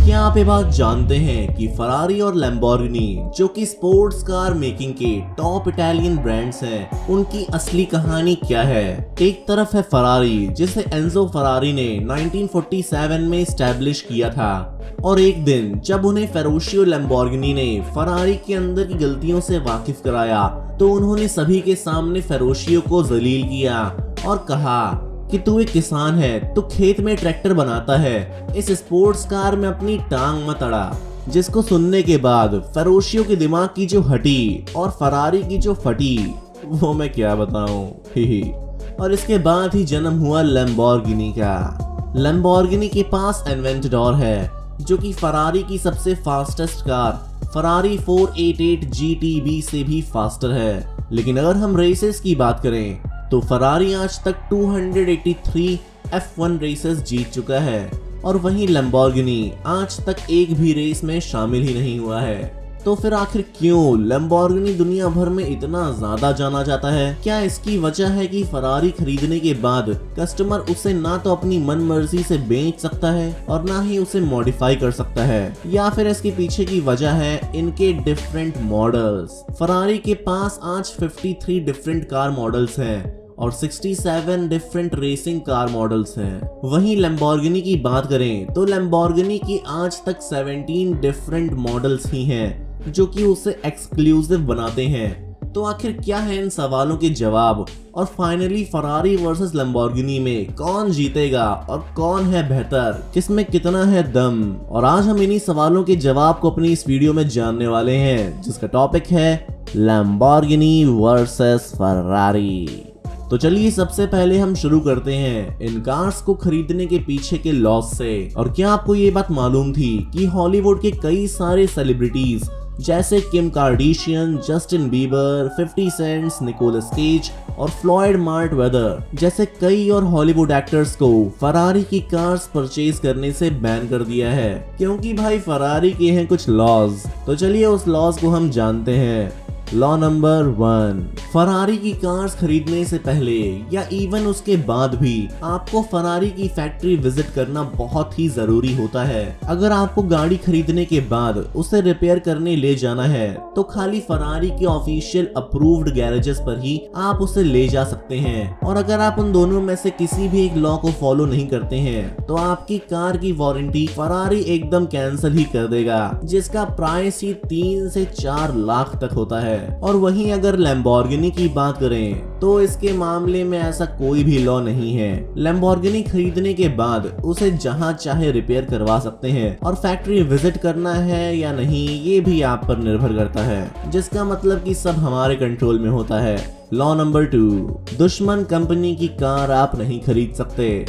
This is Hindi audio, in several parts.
क्या आप ये बात जानते हैं कि फरारी और लैम्बोर्गिनी जो कि स्पोर्ट्स कार मेकिंग के टॉप इटालियन ब्रांड्स हैं, उनकी असली कहानी क्या है। एक तरफ है फरारी जिसे एंजो फरारी ने 1947 में स्टैब्लिश किया था, और एक दिन जब उन्हें फेरुशियो लैम्बोर्गिनी ने फरारी के अंदर की गलतियों से वाकिफ कराया तो उन्होंने सभी के सामने फेरुशियो को जलील किया और कहा कि तू एक किसान है, तू खेत में ट्रैक्टर बनाता है, इस स्पोर्ट्स कार में अपनी टांग मत अड़ा। जिसको सुनने के बाद फेरुशियो के दिमाग की जो हटी और फरारी की जो फटी, वो मैं क्या बताऊं। ही और इसके बाद ही जन्म हुआ लैम्बोर्गिनी का। लैम्बोर्गिनी के पास एवेंटडोर है जो कि फरारी की सबसे फास्टेस्ट कार फरारी 488 GTB से भी फास्टर है। लेकिन अगर हम रेसेस की बात करें तो फरारी आज तक 283 F1 रेसेस जीत चुका है, और वहीं लैम्बोर्गिनी आज तक एक भी रेस में शामिल ही नहीं हुआ है। तो फिर आखिर क्यों लैम्बोर्गिनी दुनिया भर में इतना ज्यादा जाना जाता है? क्या इसकी वजह है कि फरारी खरीदने के बाद कस्टमर उसे ना तो अपनी मन मर्जी से बेच सकता है और ना ही उसे मॉडिफाई कर सकता है, या फिर इसके पीछे की वजह है इनके डिफरेंट मॉडल्स। फरारी के पास आज 53 डिफरेंट कार मॉडल्स हैं और 67 डिफरेंट रेसिंग कार मॉडल्स हैं। वहीं लैम्बोर्गिनी की बात करें तो लैम्बोर्गिनी की आज तक 17 डिफरेंट मॉडल्स ही हैं जो कि उसे एक्सक्लूसिव बनाते हैं। तो आखिर क्या है इन सवालों के जवाब, और फाइनली फरारी वर्सेस लैम्बोर्गिनी में कौन जीतेगा और कौन है बेहतर, किसमें कितना है दम? और आज हम इन्हीं सवालों के जवाब को अपनी इस वीडियो में जानने वाले हैं, जिसका टॉपिक है लैम्बोर्गिनी वर्सेस फरारी। तो चलिए सबसे पहले हम शुरू करते हैं इन कार्स को खरीदने के पीछे के लॉस से। और क्या आपको ये बात मालूम थी कि हॉलीवुड के कई सारे सेलिब्रिटीज जैसे Kim Kardashian, Justin Bieber, 50 Cents, Nicolas Cage और फ्लॉयड मार्वेदर जैसे कई और हॉलीवुड एक्टर्स को फरारी की कार्स परचेज करने से बैन कर दिया है, क्योंकि भाई फरारी के हैं कुछ लॉज। तो चलिए उस लॉज को हम जानते हैं। लॉ नंबर 1, फरारी की कार्स खरीदने से पहले या इवन उसके बाद भी आपको फरारी की फैक्ट्री विजिट करना बहुत ही जरूरी होता है। अगर आपको गाड़ी खरीदने के बाद उसे रिपेयर करने ले जाना है तो खाली फरारी के ऑफिशियल अप्रूव्ड गैरेजेस पर ही आप उसे ले जा सकते हैं, और अगर आप उन दोनों में से किसी भी एक लॉ को फॉलो नहीं करते हैं तो आपकी कार की वारंटी फरारी एकदम कैंसिल ही कर देगा, जिसका प्राइस ही 3 से 4 लाख तक होता है। और वहीं अगर लैम्बोर्गिनी की बात करें तो इसके मामले में ऐसा कोई भी लॉ नहीं है। लैम्बोर्गिनी खरीदने के बाद उसे जहां चाहे रिपेयर करवा सकते हैं, और फैक्ट्री विजिट करना है या नहीं ये भी आप पर निर्भर करता है, जिसका मतलब कि सब हमारे कंट्रोल में होता है। लॉ नंबर 2, दुश्मन कंपनी की कार आप नहीं खरीद सकते।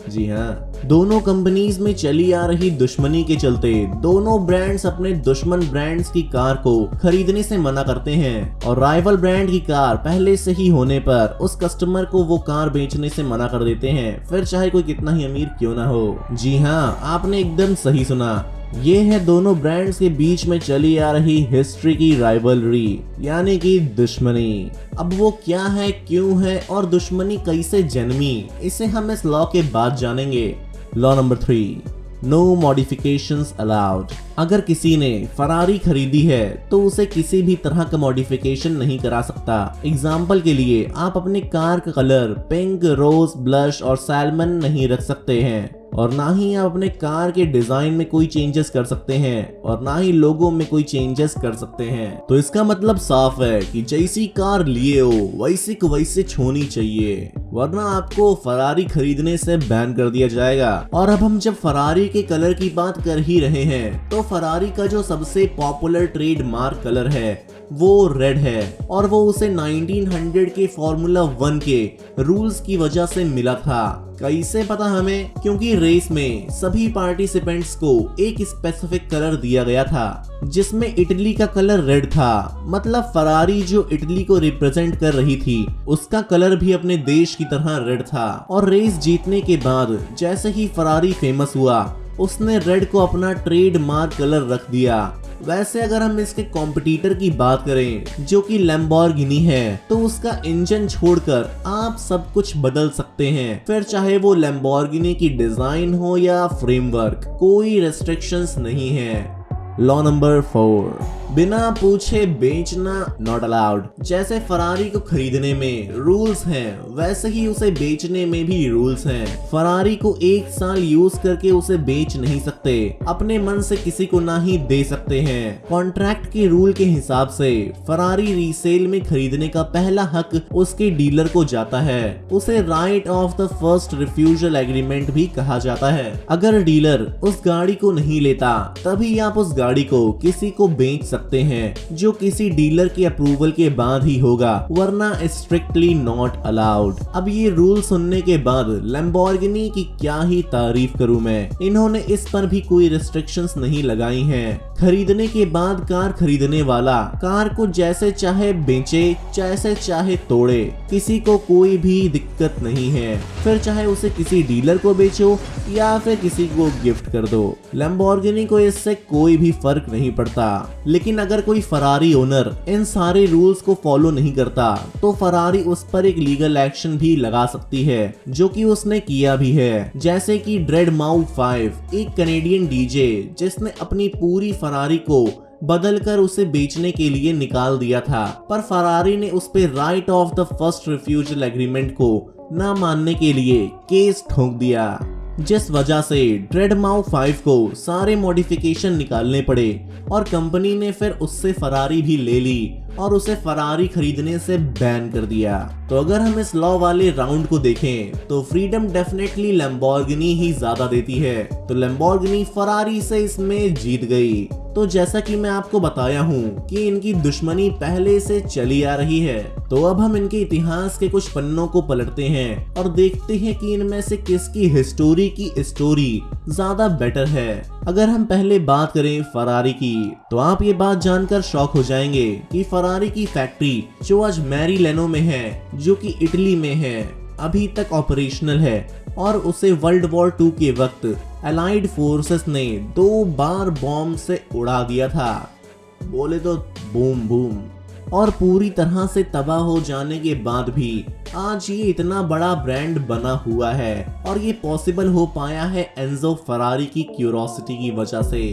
जी हाँ, दोनों कंपनीज में चली आ रही दुश्मनी के चलते दोनों ब्रांड्स अपने दुश्मन ब्रांड्स की कार को खरीदने से मना करते हैं, और राइवल ब्रांड की कार पहले से ही होने पर उस कस्टमर को वो कार बेचने से मना कर देते हैं, फिर चाहे कोई कितना ही अमीर क्यों ना हो। जी हाँ, आपने एकदम सही सुना, ये है दोनों ब्रांड्स के बीच में चली आ रही हिस्ट्री की राइवलरी, यानी कि दुश्मनी। अब वो क्या है, क्यों है और दुश्मनी कैसे जन्मी, इसे हम इस लॉ के बाद जानेंगे। Law number 3, no modifications allowed. अगर किसी ने फरारी खरीदी है तो उसे किसी भी तरह का मॉडिफिकेशन नहीं करा सकता। एग्जाम्पल के लिए आप अपने कार का कलर पिंक, रोज, ब्लश और सैल्मन नहीं रख सकते हैं, और ना ही आप अपने कार के डिजाइन में कोई चेंजेस कर सकते हैं, और ना ही लोगो में कोई चेंजेस कर सकते हैं। तो इसका मतलब साफ है कि जैसी कार लिए हो वैसी को वैसे होनी चाहिए, वरना आपको फरारी खरीदने से बैन कर दिया जाएगा। और अब हम जब फरारी के कलर की बात कर ही रहे हैं तो फरारी का जो सबसे पॉपुलर ट्रेडमार्क कलर है वो रेड है, और वो उसे 1900 के फॉर्मूला 1 के रूल्स की वजह से मिला था। कैसे पता हमें? क्योंकि रेस में सभी पार्टिसिपेंट्स को एक स्पेसिफिक कलर दिया गया था, जिसमें इटली का कलर रेड था। मतलब फरारी जो इटली को रिप्रेजेंट कर रही थी उसका कलर भी अपने देश की तरह रेड था। और रेस जीतने के बाद जैसे ही फरारी फेमस हुआ उसने रेड को अपना ट्रेडमार्क कलर रख दिया, वैसे अगर हम इसके कॉम्पिटिटर की बात करें जो कि लैम्बोर्गिनी है, तो उसका इंजन छोड़कर आप सब कुछ बदल सकते हैं, फिर चाहे वो लैम्बोर्गिनी की डिजाइन हो या फ्रेमवर्क, कोई रेस्ट्रिक्शंस नहीं है। लॉ नंबर 4, बिना पूछे बेचना नॉट अलाउड। जैसे फरारी को खरीदने में रूल्स हैं, वैसे ही उसे बेचने में भी रूल्स हैं। फरारी को 1 साल यूज करके उसे बेच नहीं सकते, अपने मन से किसी को ना ही दे सकते हैं। कॉन्ट्रैक्ट के रूल के हिसाब से फरारी रीसेल में खरीदने का पहला हक उसके डीलर को जाता है। उसे right of the first refusal agreement भी कहा जाता है। अगर डीलर उस गाड़ी को नहीं लेता, तभी आप उस गाड़ी को किसी को बेच सकते हैं, जो किसी डीलर के अप्रूवल के बाद ही होगा, वरना स्ट्रिक्टली नॉट अलाउड। अब ये रूल सुनने के बाद लैम्बोर्गिनी की क्या ही तारीफ करूं मैं। इन्होंने इस पर भी कोई रिस्ट्रिक्शंस नहीं लगाई हैं। खरीदने के बाद कार खरीदने वाला कार को जैसे चाहे बेचे, जैसे चाहे तोड़े, किसी को कोई भी दिक्कत नहीं है। फिर चाहे उसे किसी डीलर को बेचो या फिर किसी को गिफ्ट कर दो, लैम्बोर्गिनी को इससे कोई भी फर्क नहीं पड़ता। लेकिन अगर कोई फरारी ओनर इन सारे रूल्स को फॉलो नहीं करता, तो फरारी उस पर एक लीगल एक्शन भी लगा सकती है, जो कि उसने किया भी है। जैसे कि ड्रेडमाउथ 5, एक कनेडियन डीजे जिसने अपनी पूरी फरारी को बदलकर उसे बेचने के लिए निकाल दिया था, पर फरारी ने उस पे right of the first refusal agreement को ना मानने के लिए केस ठोक दिया, जिस वजह से ड्रेडमाउथ 5 को सारे मॉडिफिकेशन निकालने पड़े और कंपनी ने फिर उससे फरारी भी ले ली और उसे फरारी खरीदने से बैन कर दिया। तो अगर हम इस लॉ वाले राउंड को देखें तो फ्रीडम डेफिनेटली लैम्बोर्गिनी ही ज्यादा देती है, तो लैम्बोर्गिनी फरारी से इसमें जीत गई। तो जैसा कि मैं आपको बताया हूँ कि इनकी दुश्मनी पहले से चली आ रही है, तो अब हम इनके इतिहास के कुछ पन्नों को पलटते हैं और देखते हैं कि इनमें से किसकी हिस्टोरी की स्टोरी ज्यादा बेटर है। अगर हम पहले बात करें फरारी की, तो आप ये बात जानकर शॉक हो जाएंगे कि फरारी की फैक्ट्री जो आज मैरीलेनो में है, जो कि इटली में है, अभी तक ऑपरेशनल है और उसे वर्ल्ड वॉर 2 के वक्त अलाइड फोर्सेस ने 2 बार बॉम्ब से उड़ा दिया था, बोले तो बूम बूम। और पूरी तरह से तबाह हो जाने के बाद भी आज ये इतना बड़ा ब्रांड बना हुआ है, और ये पॉसिबल हो पाया है एंजो फरारी की क्यूरोसिटी की वजह से।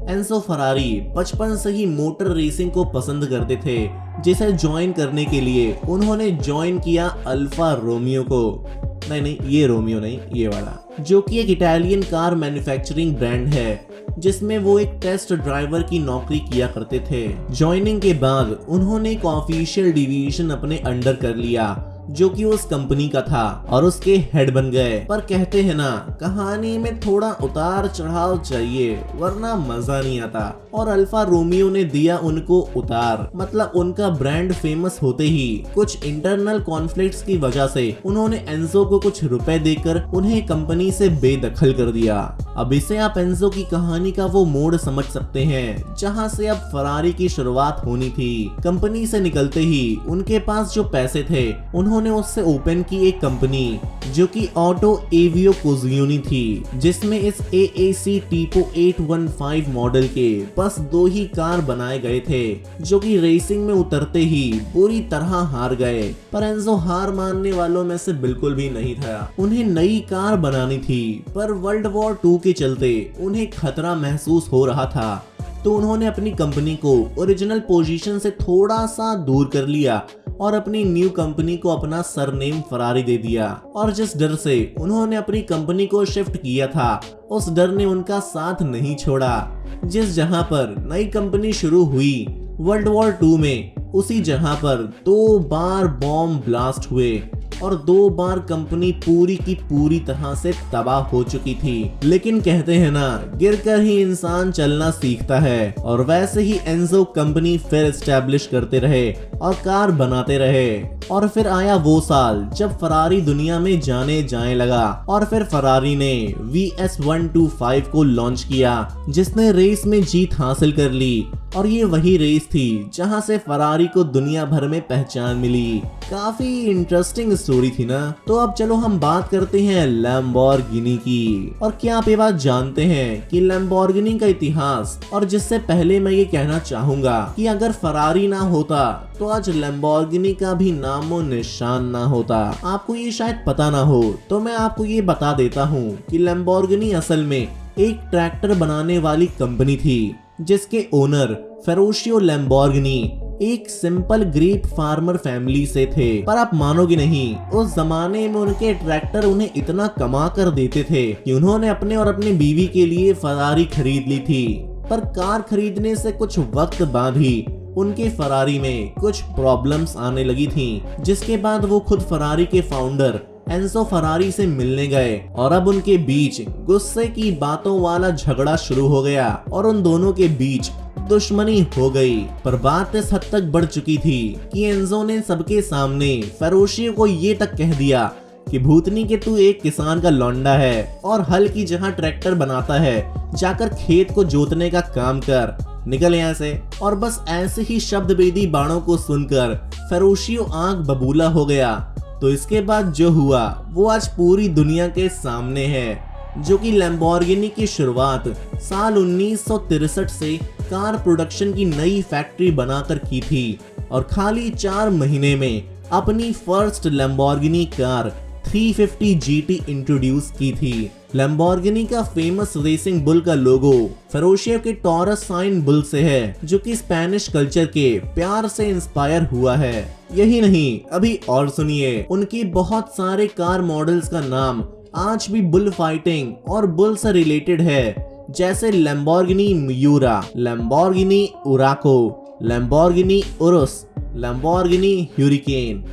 एंजो फरारी बचपन से ही मोटर रेसिंग को पसंद करते थे, जिसे ज्वाइन करने के लिए उन्होंने ज्वाइन किया अल्फा रोमियो को। नहीं, ये रोमियो नहीं, ये वाला, जो कि एक इटालियन कार मैन्युफैक्चरिंग ब्रांड है, जिसमें वो एक टेस्ट ड्राइवर की नौकरी किया करते थे। ज्वाइनिंग के बाद उन्होंने एक ऑफिशियल डिवीजन अपने अंडर कर लिया, जो कि उस कंपनी का था, और उसके हेड बन गए। पर कहते हैं ना, कहानी में थोड़ा उतार चढ़ाव चाहिए, वरना मजा नहीं आता। और अल्फा रोमियो ने दिया उनको उतार, मतलब उनका ब्रांड फेमस होते ही कुछ इंटरनल कॉन्फ्लिक्ट्स की वजह से उन्होंने एंजो को कुछ रुपए देकर उन्हें कंपनी से बेदखल कर दिया। अब इसे आप एंजो की कहानी का वो मोड़ समझ सकते हैं जहां से अब फरारी की शुरुआत होनी थी। कंपनी से निकलते ही उनके पास जो पैसे थे, उन्होंने उससे ओपन की एक कंपनी, जो कि ऑटो एवियो कोजियोनी थी, जिसमें इस AAC टीपो 815 मॉडल के बस 2 ही कार बनाए गए थे, जो कि रेसिंग में उतरते ही पूरी तरह हार गए। पर एंजो हार मानने वालों में से बिल्कुल भी नहीं था। उन्हें नई कार बनानी थी, पर वर्ल्ड वॉर 2 के चलते उन्हें खतरा महसूस हो रहा था, तो उन्होंने अपनी कंपनी को ओरिजिनल पोजीशन से थोड़ा सा दूर कर लिया और अपनी न्यू कंपनी को अपना सरनेम फरारी दे दिया। और जिस डर से उन्होंने अपनी कंपनी को शिफ्ट किया था, उस डर ने उनका साथ नहीं छोड़ा। जिस जहां पर नई कंपनी शुरू हुई वर्ल्ड वॉर 2 में, उसी जहां पर 2 बार बॉम्ब ब्लास्ट हुए और 2 बार कंपनी पूरी की पूरी तरह से तबाह हो चुकी थी। लेकिन कहते हैं ना, गिरकर ही इंसान चलना सीखता है, और वैसे ही एंजो कंपनी फिर एस्टैब्लिश करते रहे और कार बनाते रहे। और फिर आया वो साल जब फरारी दुनिया में जाने जाने लगा और फिर फरारी ने VS125 को लॉन्च किया जिसने रेस में जीत हासिल कर ली। और ये वही रेस थी जहां से फरारी को दुनिया भर में पहचान मिली। काफी इंटरेस्टिंग स्टोरी थी ना। तो अब चलो हम बात करते हैं लैम्बोर्गिनी की। और क्या आप ये बात जानते हैं कि लैम्बोर्गिनी का इतिहास, और जिससे पहले मैं ये कहना चाहूंगा कि अगर फरारी ना होता तो आज लैम्बोर्गिनी का भी नामो निशान ना होता। आपको ये शायद पता ना हो तो मैं आपको ये बता देता हूँ कि लैम्बोर्गिनी असल में एक ट्रैक्टर बनाने वाली कंपनी थी जिसके ओनर फेरुशियो लैम्बोर्गिनी एक सिंपल ग्रेप फार्मर फैमिली से थे। पर आप मानोगे नहीं, उस जमाने में उनके ट्रैक्टर उन्हें इतना कमा कर देते थे कि उन्होंने अपने और अपनी बीवी के लिए फरारी खरीद ली थी। पर कार खरीदने से कुछ वक्त बाद ही उनके फरारी में कुछ प्रॉब्लम्स आने लगी थी, जिसके बाद वो खुद फरारी के फाउंडर एंजो फरारी से मिलने गए और अब उनके बीच गुस्से की बातों वाला झगड़ा शुरू हो गया और उन दोनों के बीच दुश्मनी हो गई। पर बात इस हद तक बढ़ चुकी थी कि एंजो ने सबके सामने फेरुशियो को ये तक कह दिया कि भूतनी के तू एक किसान का लौंडा है और हल की जगह ट्रैक्टर बनाता है, जाकर खेत को जोतने का काम कर, निकल यहाँ से। और बस ऐसे ही शब्द बेदी बाणों को सुनकर फेरुशियो आंख बबूला हो गया। तो इसके बाद जो हुआ वो आज पूरी दुनिया के सामने है, जो कि लैम्बोर्गिनी की शुरुआत साल 1963 से कार प्रोडक्शन की नई फैक्ट्री बनाकर की थी और खाली 4 महीने में अपनी first Lamborghini car 350 GT introduce की थी। लैम्बोर्गिनी का फेमस रेसिंग बुल का लोगो फेरुशियो के टॉरस साइन बुल से है, जो कि स्पेनिश कल्चर के प्यार से इंस्पायर हुआ है। यही नहीं, अभी और सुनिए, उनकी बहुत सारे कार मॉडल्स का नाम आज भी बुल फाइटिंग और बुल से रिलेटेड है, जैसे Lamborghini Miura, Lamborghini Urraco, Lamborghini Urus, Lamborghini Huracan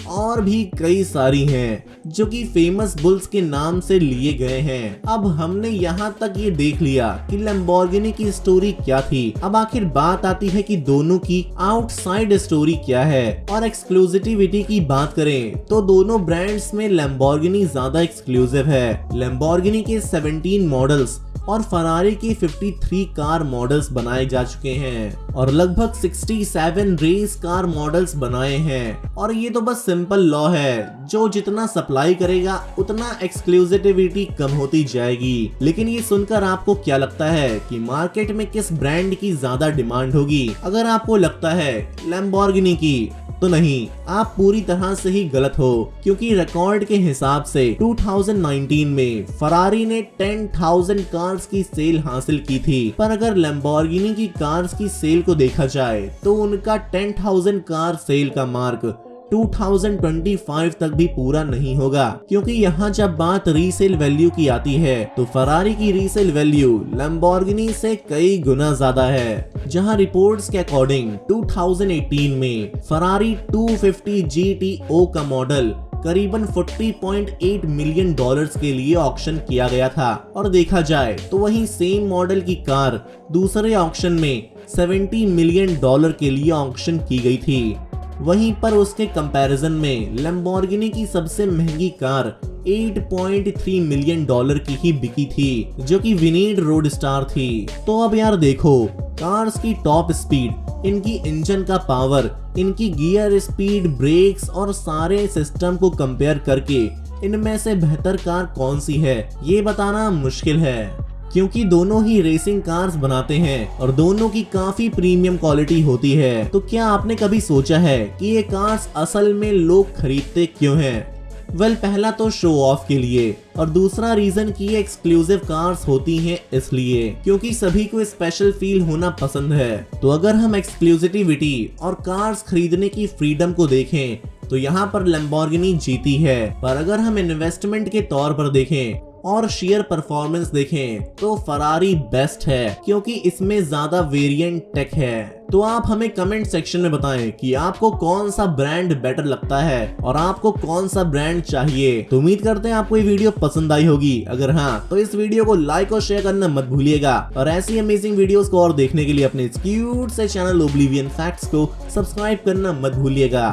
और भी कई सारी हैं जो कि फेमस बुल्स के नाम से लिए गए हैं। अब हमने यहाँ तक ये देख लिया कि लैम्बोर्गिनी की स्टोरी क्या थी। अब आखिर बात आती है कि दोनों की आउटसाइड स्टोरी क्या है। और एक्सक्लूसिविटी की बात करें तो दोनों ब्रांड्स में लैम्बोर्गिनी ज्यादा एक्सक्लूसिव है। लैम्बोर्गिनी के 17 मॉडल्स और फरारी के 53 कार मॉडल्स बनाए जा चुके हैं और लगभग 67 रेस कार मॉडल्स बनाए हैं। और ये तो बस सिंपल लॉ है, जो जितना सप्लाई करेगा उतना एक्सक्लूसिविटी कम होती जाएगी। लेकिन ये सुनकर आपको क्या लगता है कि मार्केट में किस ब्रांड की ज्यादा डिमांड होगी? अगर आपको लगता है लैम्बोर्गिनी की, तो नहीं, आप पूरी तरह से ही गलत हो, क्योंकि रिकॉर्ड के हिसाब से 2019 में फरारी ने 10,000 कार्स की सेल हासिल की थी। पर अगर लैम्बोर्गिनी की कार्स की सेल को देखा जाए तो उनका 10,000 कार सेल का मार्क 2025 तक भी पूरा नहीं होगा, क्योंकि यहाँ जब बात रीसेल वैल्यू की आती है तो फरारी की रीसेल वैल्यू लैम्बोर्गिनी से कई गुना ज्यादा है। जहाँ रिपोर्ट्स के अकॉर्डिंग 2018 में फरारी 250 GTO का मॉडल करीबन $40.8 मिलियन के लिए ऑक्शन किया गया था। और देखा जाए तो वही सेम मॉडल की कार दूसरे ऑक्शन में $70 मिलियन के लिए ऑक्शन की गई थी। वहीं पर उसके कंपैरिजन में लैम्बोर्गिनी की सबसे महंगी कार $8.3 मिलियन की ही बिकी थी, जो कि विनीड रोडस्टार थी। तो अब यार देखो, कार्स की टॉप स्पीड, इनकी इंजन का पावर, इनकी गियर स्पीड, ब्रेक्स और सारे सिस्टम को कंपेयर करके इनमें से बेहतर कार कौन सी है ये बताना मुश्किल है, क्योंकि दोनों ही रेसिंग कार्स बनाते हैं और दोनों की काफी प्रीमियम क्वालिटी होती है। तो क्या आपने कभी सोचा है कि ये कार्स असल में लोग खरीदते क्यों हैं? वेल, पहला तो शो ऑफ के लिए, और दूसरा रीजन कि ये एक्सक्लूसिव कार्स होती हैं इसलिए क्योंकि सभी को स्पेशल फील होना पसंद है। तो अगर हम एक्सक्लूसिविटी और कार्स खरीदने की फ्रीडम को देखें तो यहाँ पर लैम्बोर्गिनी जीती है। पर अगर हम इन्वेस्टमेंट के तौर पर देखें और शेयर परफॉर्मेंस देखें तो फरारी बेस्ट है, क्योंकि इसमें ज्यादा वेरिएंट टेक है। तो आप हमें कमेंट सेक्शन में बताएं कि आपको कौन सा ब्रांड बेटर लगता है और आपको कौन सा ब्रांड चाहिए। तो उम्मीद करते हैं आपको ये वीडियो पसंद आई होगी। अगर हाँ, तो इस वीडियो को लाइक और शेयर करना मत भूलिएगा और ऐसी अमेजिंग वीडियोस को और देखने के लिए अपने क्यूट से चैनल ओब्लिवियन फैक्ट्स को सब्सक्राइब करना मत भूलिएगा।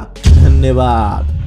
धन्यवाद।